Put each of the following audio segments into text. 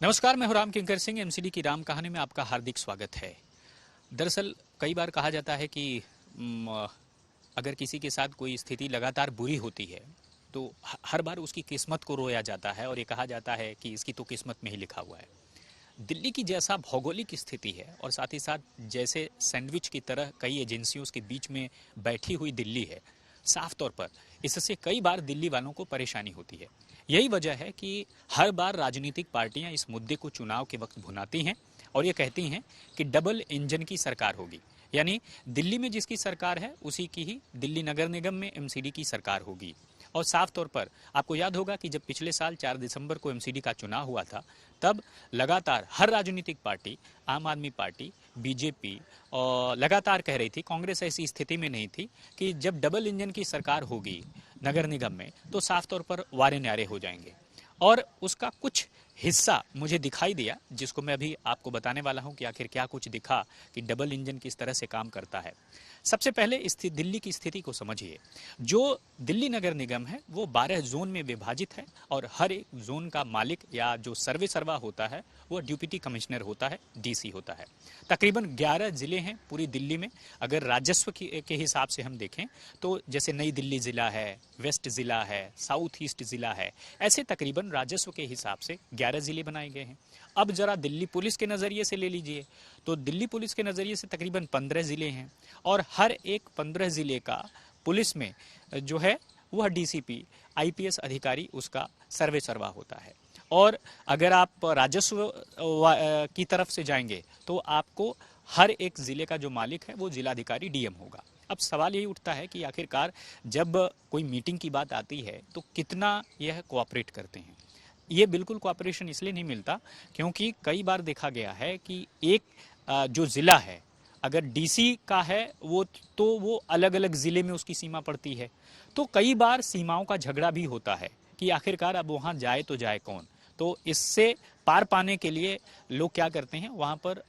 नमस्कार, मैं हूं राम किंकर सिंह। एमसीडी की राम कहानी में आपका हार्दिक स्वागत है। दरअसल कई बार कहा जाता है कि अगर किसी के साथ कोई स्थिति लगातार बुरी होती है तो हर बार उसकी किस्मत को रोया जाता है और ये कहा जाता है कि इसकी तो किस्मत में ही लिखा हुआ है। दिल्ली की जैसा भौगोलिक स्थिति है और साथ ही साथ जैसे सैंडविच की तरह कई एजेंसियों के बीच में बैठी हुई दिल्ली है, साफ तौर पर इससे कई बार दिल्ली वालों को परेशानी होती है। यही वजह है कि हर बार राजनीतिक पार्टियां इस मुद्दे को चुनाव के वक्त भुनाती हैं और ये कहती हैं कि डबल इंजन की सरकार होगी, यानी दिल्ली में जिसकी सरकार है उसी की ही दिल्ली नगर निगम में एमसीडी की सरकार होगी। और साफ तौर पर आपको याद होगा कि जब पिछले साल 4 दिसंबर को एमसीडी का चुनाव हुआ था, तब लगातार हर राजनीतिक पार्टी, आम आदमी पार्टी, बीजेपी और लगातार कह रही थी, कांग्रेस ऐसी स्थिति में नहीं थी कि जब डबल इंजन की सरकार होगी नगर निगम में तो साफ तौर पर वारे न्यारे हो जाएंगे। और उसका कुछ हिस्सा मुझे दिखाई दिया, जिसको मैं अभी आपको बताने वाला हूं कि आखिर क्या कुछ दिखा कि डबल इंजन किस तरह से काम करता है। सबसे पहले दिल्ली की स्थिति को समझिए। जो दिल्ली नगर निगम है वो 12 जोन में विभाजित है और हर एक जोन का मालिक या जो सर्वा होता है वो डिप्टी कमिश्नर होता है, डीसी होता है। तकरीबन 11 जिले हैं पूरी दिल्ली में। अगर राजस्व के हिसाब से हम देखें तो जैसे नई दिल्ली जिला है, वेस्ट जिला है, साउथ ईस्ट जिला है, ऐसे तकरीबन राजस्व के हिसाब से 11 जिले बनाए गए हैं। अब जरा दिल्ली पुलिस के नज़रिए से ले लीजिए तो दिल्ली पुलिस के नज़रिए से तकरीबन 15 ज़िले हैं और हर एक 15 ज़िले का पुलिस में जो है वह डीसीपी, आईपीएस अधिकारी उसका सर्वा होता है। और अगर आप राजस्व की तरफ से जाएंगे तो आपको हर एक ज़िले का जो मालिक है वो जिलाधिकारी डीएम होगा। अब सवाल यही उठता है कि आखिरकार जब कोई मीटिंग की बात आती है तो कितना यह कोऑपरेट करते हैं। ये बिल्कुल कोऑपरेशन इसलिए नहीं मिलता क्योंकि कई बार देखा गया है कि एक जो ज़िला है अगर डीसी का है वो अलग अलग ज़िले में उसकी सीमा पड़ती है, तो कई बार सीमाओं का झगड़ा भी होता है कि आखिरकार अब वहाँ जाए तो जाए कौन। तो इससे पार पाने के लिए लोग क्या करते हैं, वहाँ पर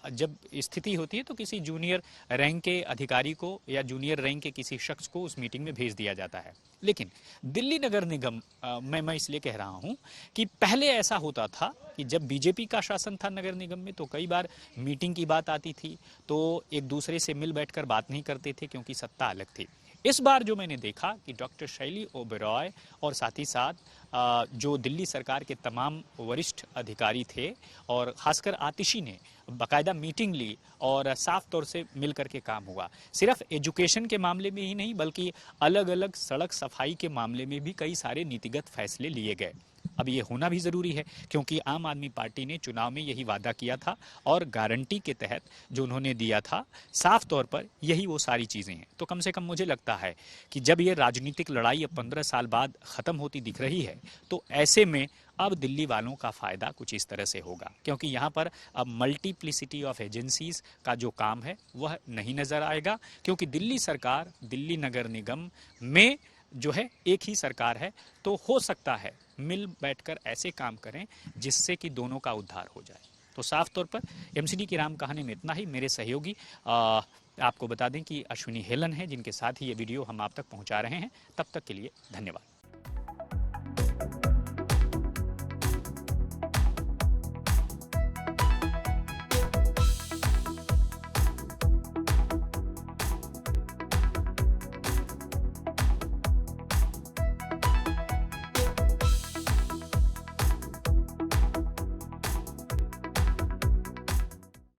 जब स्थिति होती है तो किसी जूनियर रैंक के अधिकारी को या जूनियर रैंक के किसी शख्स को उस मीटिंग में भेज दिया जाता है। लेकिन दिल्ली नगर निगम मैं इसलिए कह रहा हूं कि पहले ऐसा होता था कि जब बीजेपी का शासन था नगर निगम में तो कई बार मीटिंग की बात आती थी तो एक दूसरे से मिल बैठकर बात नहीं करते थे क्योंकि सत्ता अलग थी। इस बार जो मैंने देखा कि डॉक्टर शैली ओबेरॉय और साथ ही साथ जो दिल्ली सरकार के तमाम वरिष्ठ अधिकारी थे और खासकर आतिशी ने बाकायदा मीटिंग ली और साफ तौर से मिल करके काम हुआ। सिर्फ एजुकेशन के मामले में ही नहीं बल्कि अलग अलग सड़क सफाई के मामले में भी कई सारे नीतिगत फैसले लिए गए। अब ये होना भी ज़रूरी है क्योंकि आम आदमी पार्टी ने चुनाव में यही वादा किया था और गारंटी के तहत जो उन्होंने दिया था साफ तौर पर यही वो सारी चीज़ें हैं। तो कम से कम मुझे लगता है कि जब ये राजनीतिक लड़ाई अब 15 साल बाद ख़त्म होती दिख रही है तो ऐसे में अब दिल्ली वालों का फ़ायदा कुछ इस तरह से होगा क्योंकि यहाँ पर अब मल्टीप्लिसिटी ऑफ एजेंसीज़ का जो काम है वह नहीं नज़र आएगा क्योंकि दिल्ली सरकार, दिल्ली नगर निगम में जो है एक ही सरकार है। तो हो सकता है मिल बैठकर ऐसे काम करें जिससे कि दोनों का उद्धार हो जाए। तो साफ तौर पर एमसीडी की राम कहानी में इतना ही। मेरे सहयोगी आपको बता दें कि अश्विनी हेलन है जिनके साथ ही ये वीडियो हम आप तक पहुंचा रहे हैं। तब तक के लिए धन्यवाद।